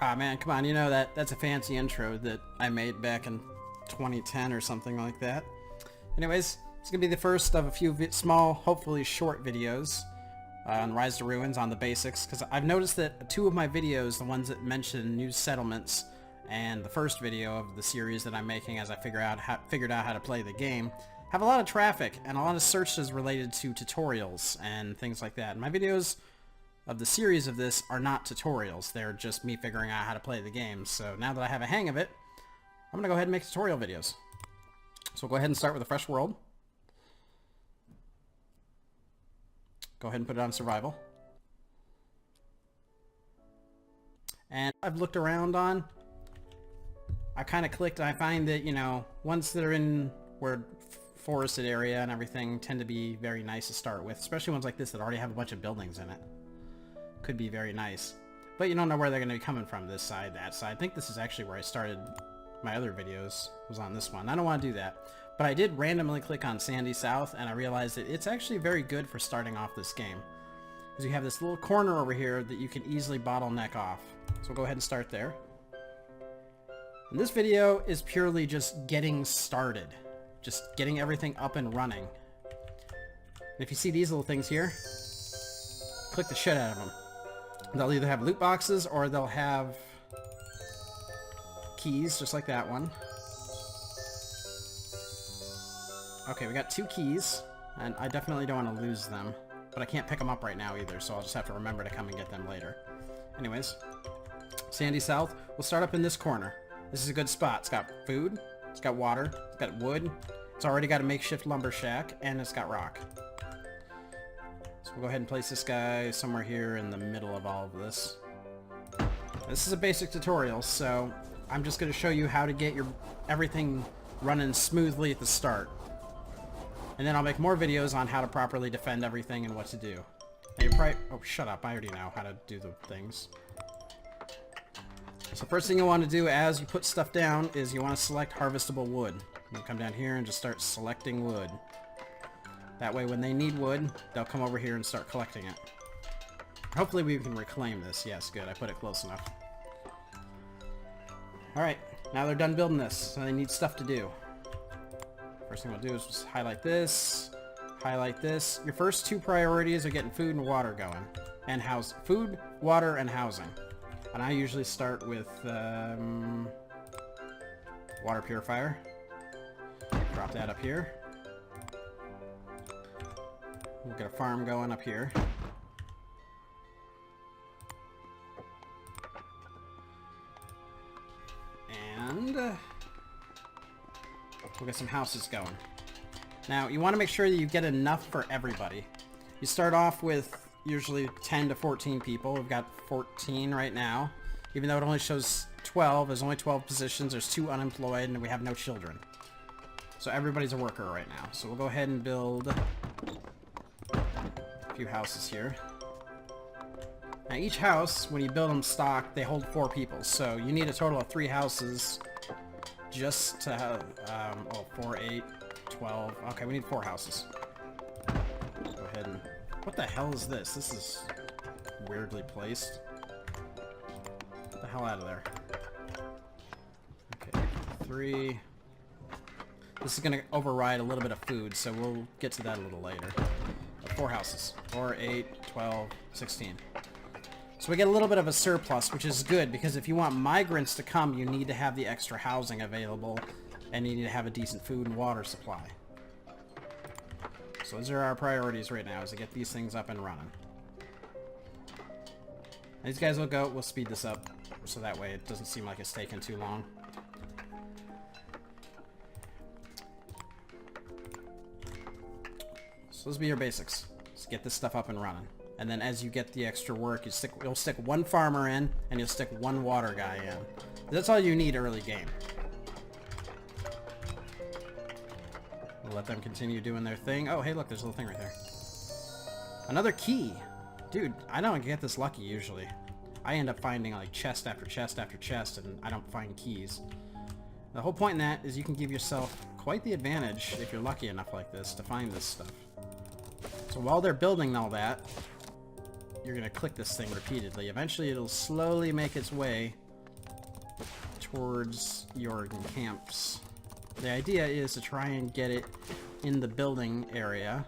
Ah, man, come on, you know that's a fancy intro that I made back in 2010 or something like that. Anyways, it's gonna be the first of a few small, hopefully short videos on Rise to Ruins on the basics, because I've noticed that two of my videos, the ones that mention new settlements, and the first video of the series that I'm making as I figured out how to play the game, have a lot of traffic and a lot of searches related to tutorials and things like that. And my videos of the series of this are not tutorials. They're just me figuring out how to play the game. So now that I have a hang of it, I'm going to go ahead and make tutorial videos. So we'll go ahead and start with a fresh world. Go ahead and put it on survival. And I've looked around on, I kind of clicked and I find that, you know, ones that are in where forested area and everything tend to be very nice to start with, especially ones like this that already have a bunch of buildings in it. Could be very nice. But you don't know where they're going to be coming from, this side, that side. I think this is actually where I started my other videos, was on this one. I don't want to do that. But I did randomly click on Sandy South, and I realized that it's actually very good for starting off this game. Because you have this little corner over here that you can easily bottleneck off. So we'll go ahead and start there. And this video is purely just getting started. Just getting everything up and running. And if you see these little things here, click the shit out of them. They'll either have loot boxes or they'll have keys, just like that one. Okay, we got 2 keys, and I definitely don't want to lose them, but I can't pick them up right now either, so I'll just have to remember to come and get them later. Anyways, Sandy South, we'll start up in this corner. This is a good spot. It's got food, it's got water, it's got wood, it's already got a makeshift lumber shack, and it's got rock. So we'll go ahead and place this guy somewhere here in the middle of all of this. This is a basic tutorial, so I'm just going to show you how to get your everything running smoothly at the start. And then I'll make more videos on how to properly defend everything and what to do. And you're probably... Oh, shut up. I already know how to do the things. So first thing you want to do as you put stuff down is you want to select harvestable wood. You come down here and just start selecting wood. That way when they need wood, they'll come over here and start collecting it. Hopefully we can reclaim this. Yes, good. I put it close enough. Alright, now they're done building this, so they need stuff to do. First thing we'll do is just highlight this, highlight this. Your first 2 priorities are getting food and water going. And food, water, and housing. And I usually start with water purifier. Drop that up here. We'll get a farm going up here. And we'll get some houses going. Now, you want to make sure that you get enough for everybody. You start off with usually 10 to 14 people. We've got 14 right now. Even though it only shows 12, there's only 12 positions, there's 2 unemployed, and we have no children. So everybody's a worker right now. So we'll go ahead and build a few houses here. Now each house, when you build them stock, they hold 4 people. So you need a total of 3 houses just to have, 4, 8, 12. Okay, we need 4 houses. Go ahead and... What the hell is this? This is weirdly placed. Get the hell out of there. Okay, 3. This is going to override a little bit of food, so we'll get to that a little later. 4 houses. 4, 8, 12, 16. So we get a little bit of a surplus, which is good, because if you want migrants to come, you need to have the extra housing available, and you need to have a decent food and water supply. So those are our priorities right now, is to get these things up and running. These guys will go, we'll speed this up, so that way it doesn't seem like it's taking too long. So those will be your basics. Just get this stuff up and running. And then as you get the extra work, you'll stick 1 farmer in, and you'll stick 1 water guy in. That's all you need early game. We'll let them continue doing their thing. Oh, hey, look, there's a little thing right there. Another key. Dude, I don't get this lucky usually. I end up finding like chest after chest after chest, and I don't find keys. The whole point in that is you can give yourself quite the advantage, if you're lucky enough like this, to find this stuff. So while they're building all that, you're going to click this thing repeatedly. Eventually it'll slowly make its way towards your camps. The idea is to try and get it in the building area.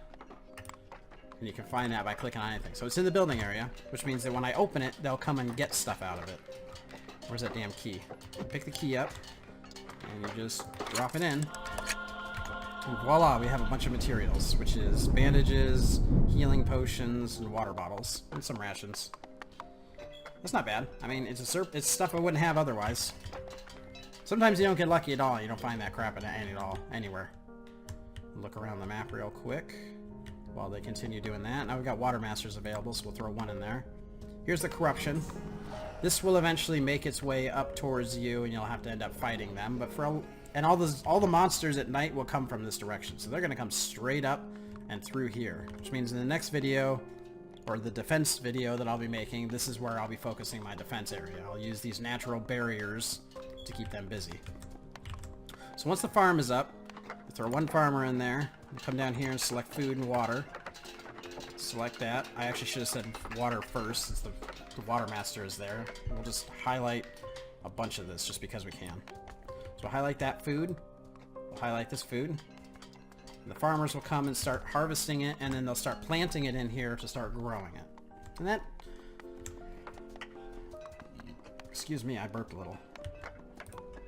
And you can find that by clicking on anything. So it's in the building area, which means that when I open it, they'll come and get stuff out of it. Where's that damn key? You pick the key up, and you just drop it in. And voila, we have a bunch of materials, which is bandages, healing potions, and water bottles, and some rations. That's not bad. I mean, it's stuff I wouldn't have otherwise. Sometimes you don't get lucky at all. You don't find that crap anywhere. Look around the map real quick while they continue doing that. Now we've got water masters available, so we'll throw one in there. Here's the corruption. This will eventually make its way up towards you, and you'll have to end up fighting them. But all the monsters at night will come from this direction, so they're going to come straight up and through here, which means in the next video, or the defense video that I'll be making, this is where I'll be focusing my defense area. I'll use these natural barriers to keep them busy. So once the farm is up, you throw one farmer in there, you come down here and select food and water. Select that. I actually should have said water first, since the water master is there. We'll just highlight a bunch of this just because we can. So we'll highlight that food. We'll highlight this food. And the farmers will come and start harvesting it, and then they'll start planting it in here to start growing it. And that... Excuse me, I burped a little.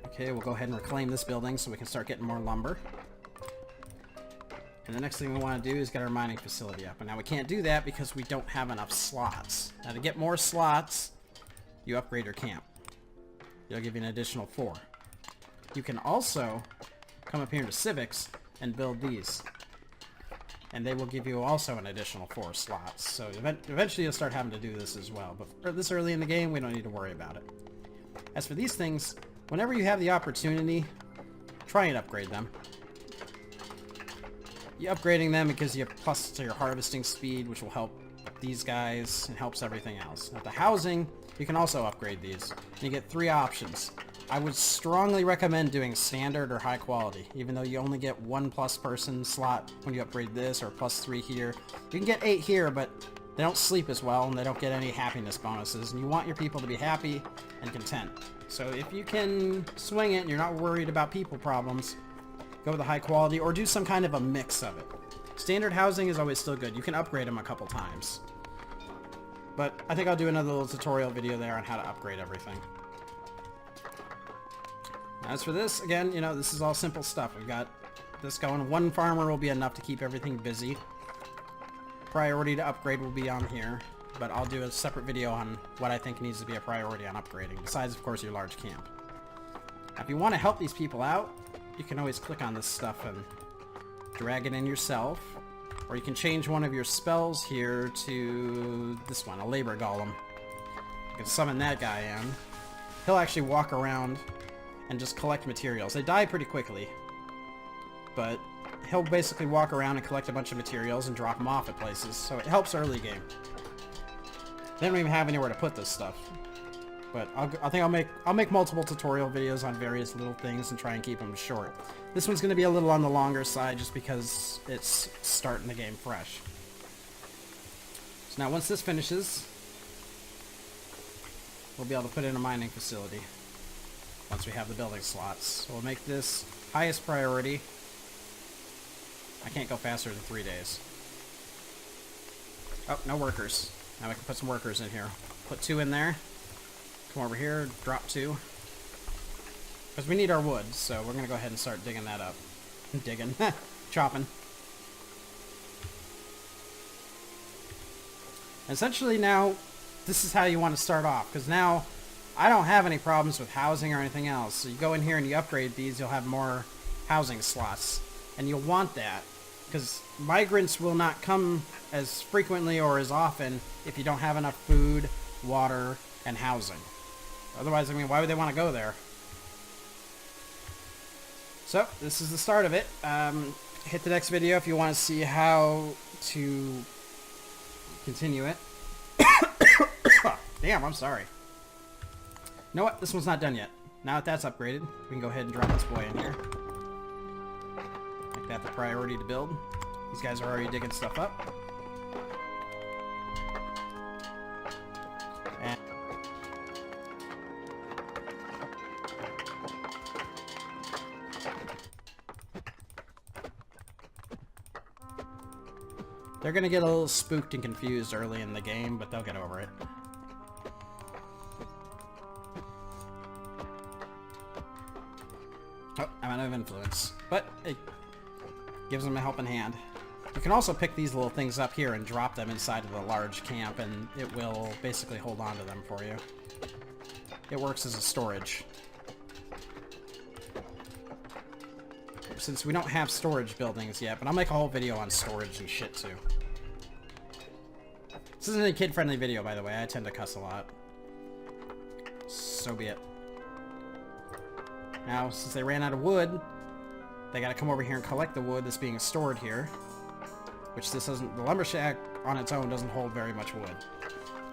Okay, we'll go ahead and reclaim this building so we can start getting more lumber. And the next thing we want to do is get our mining facility up. And now we can't do that because we don't have enough slots. Now to get more slots, you upgrade your camp. It'll give you an additional 4. You can also come up here into civics and build these. And they will give you also an additional 4 slots. So eventually you'll start having to do this as well. But this early in the game, we don't need to worry about it. As for these things, whenever you have the opportunity, try and upgrade them. You upgrading them, it gives you a plus to your harvesting speed, which will help these guys and helps everything else. Now the housing, you can also upgrade these. You get 3 options. I would strongly recommend doing standard or high quality, even though you only get 1 plus person slot when you upgrade this, or +3 here. You can get 8 here, but they don't sleep as well, and they don't get any happiness bonuses, and you want your people to be happy and content. So if you can swing it and you're not worried about people problems, go with the high quality, or do some kind of a mix of it. Standard housing is always still good. You can upgrade them a couple times. But I think I'll do another little tutorial video there on how to upgrade everything. As for this, again, you know, this is all simple stuff. We've got this going. 1 farmer will be enough to keep everything busy. Priority to upgrade will be on here, but I'll do a separate video on what I think needs to be a priority on upgrading, besides, of course, your large camp. Now, if you want to help these people out, you can always click on this stuff and drag it in yourself, or you can change one of your spells here to this one, a labor golem. You can summon that guy in. He'll actually walk around and just collect materials. They die pretty quickly, but he'll basically walk around and collect a bunch of materials and drop them off at places, so it helps early game. They don't even have anywhere to put this stuff. But I think I'll make multiple tutorial videos on various little things and try and keep them short. This one's going to be a little on the longer side just because it's starting the game fresh. So now once this finishes, we'll be able to put in a mining facility once we have the building slots. So we'll make this highest priority. I can't go faster than 3 days. Oh, no workers. Now we can put some workers in here. Put 2 in there. Come over here, drop 2. Because we need our wood, so we're going to go ahead and start digging that up. Digging. Chopping. Essentially now, this is how you want to start off. Because now, I don't have any problems with housing or anything else. So you go in here and you upgrade these, you'll have more housing slots. And you'll want that. Because migrants will not come as frequently or as often if you don't have enough food, water, and housing. Otherwise, I mean, why would they want to go there? So, this is the start of it. Hit the next video if you want to see how to continue it. Damn, I'm sorry. You know what? This one's not done yet. Now that that's upgraded, we can go ahead and drop this boy in here. Make that the priority to build. These guys are already digging stuff up. They're gonna get a little spooked and confused early in the game, but they'll get over it. Oh, I'm out of influence. But it gives them a helping hand. You can also pick these little things up here and drop them inside of the large camp, and it will basically hold on to them for you. It works as a storage. Since we don't have storage buildings yet, but I'll make a whole video on storage and shit too. This isn't a kid-friendly video, by the way. I tend to cuss a lot. So be it. Now, since they ran out of wood, they gotta come over here and collect the wood that's being stored here. Which this doesn't... The lumber shack on its own doesn't hold very much wood.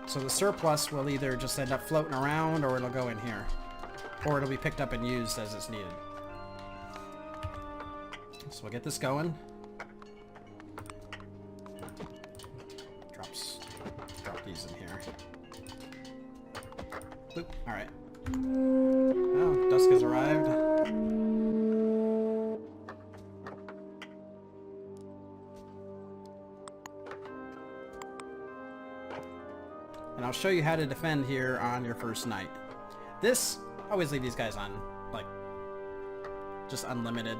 So the surplus will either just end up floating around, or it'll go in here. Or it'll be picked up and used as it's needed. So we'll get this going. Drop these in here. Boop. Alright. Oh, dusk has arrived. And I'll show you how to defend here on your first night. This, always leave these guys on, like, just unlimited.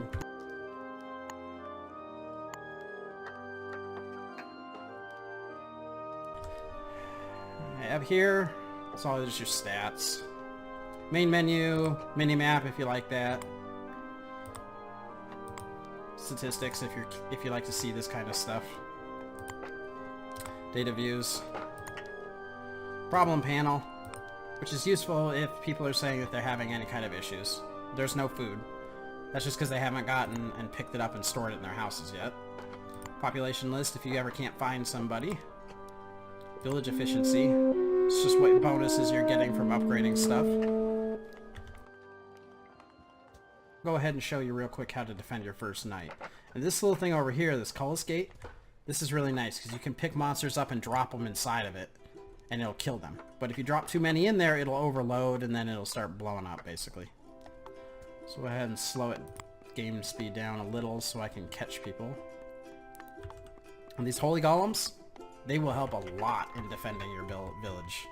Up here, it's all just your stats. Main menu, mini-map if you like that. Statistics if you like to see this kind of stuff. Data views. Problem panel, which is useful if people are saying that they're having any kind of issues. There's no food. That's just because they haven't gotten and picked it up and stored it in their houses yet. Population list if you ever can't find somebody. Village efficiency. It's just what bonuses you're getting from upgrading stuff. Go ahead and show you real quick how to defend your first night. And this little thing over here, this Cullis Gate, this is really nice because you can pick monsters up and drop them inside of it, and it'll kill them. But if you drop too many in there, it'll overload and then it'll start blowing up, basically. So go ahead and slow it, game speed down a little so I can catch people. And these holy golems, they will help a lot in defending your village.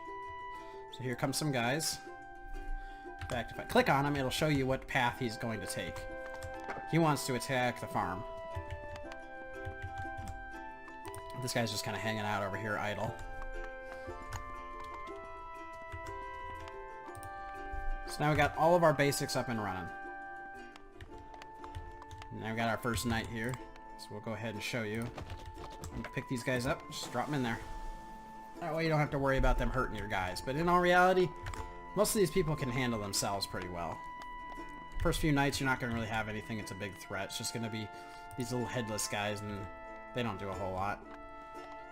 So here come some guys. In fact, if I click on him, it'll show you what path he's going to take. He wants to attack the farm. This guy's just kind of hanging out over here idle. So now we got all of our basics up and running. Now we got our first night here. So we'll go ahead and show you. Pick these guys up, just drop them in there. That way you don't have to worry about them hurting your guys. But in all reality, most of these people can handle themselves pretty well. First few nights, you're not going to really have anything. It's a big threat. It's just going to be these little headless guys, and they don't do a whole lot.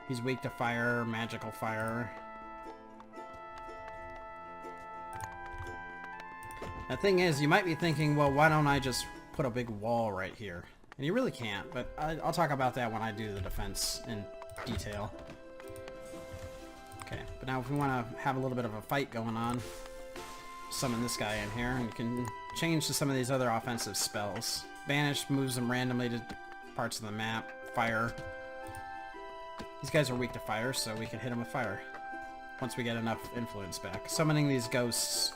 He's weak to fire, magical fire. The thing is, you might be thinking, well, why don't I just put a big wall right here? And you really can't, but I'll talk about that when I do the defense in detail. Okay, but now if we want to have a little bit of a fight going on, summon this guy in here, and you can change to some of these other offensive spells. Banish moves them randomly to parts of the map. Fire. These guys are weak to fire, so we can hit them with fire once we get enough influence back. Summoning these ghosts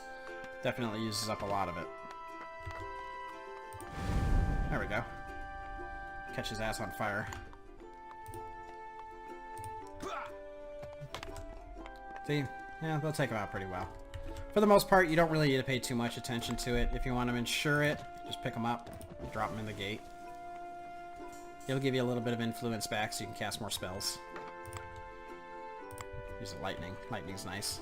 definitely uses up a lot of it. There we go. Catch his ass on fire. See? Yeah, they'll take him out pretty well. For the most part, you don't really need to pay too much attention to it. If you want to ensure it, just pick them up and drop them in the gate. It'll give you a little bit of influence back so you can cast more spells. Use the lightning. Lightning's nice.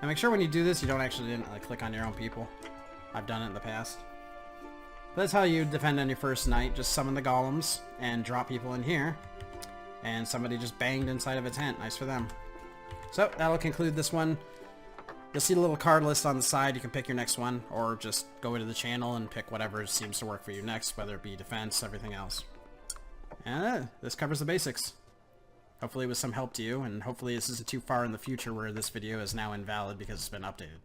Now make sure when you do this, you don't actually click on your own people. I've done it in the past. That's how you defend on your first night. Just summon the golems and drop people in here. And somebody just banged inside of a tent. Nice for them. So, that'll conclude this one. You'll see the little card list on the side. You can pick your next one, or just go into the channel and pick whatever seems to work for you next, whether it be defense, everything else. And this covers the basics. Hopefully it was some help to you, and hopefully this isn't too far in the future where this video is now invalid because it's been updated.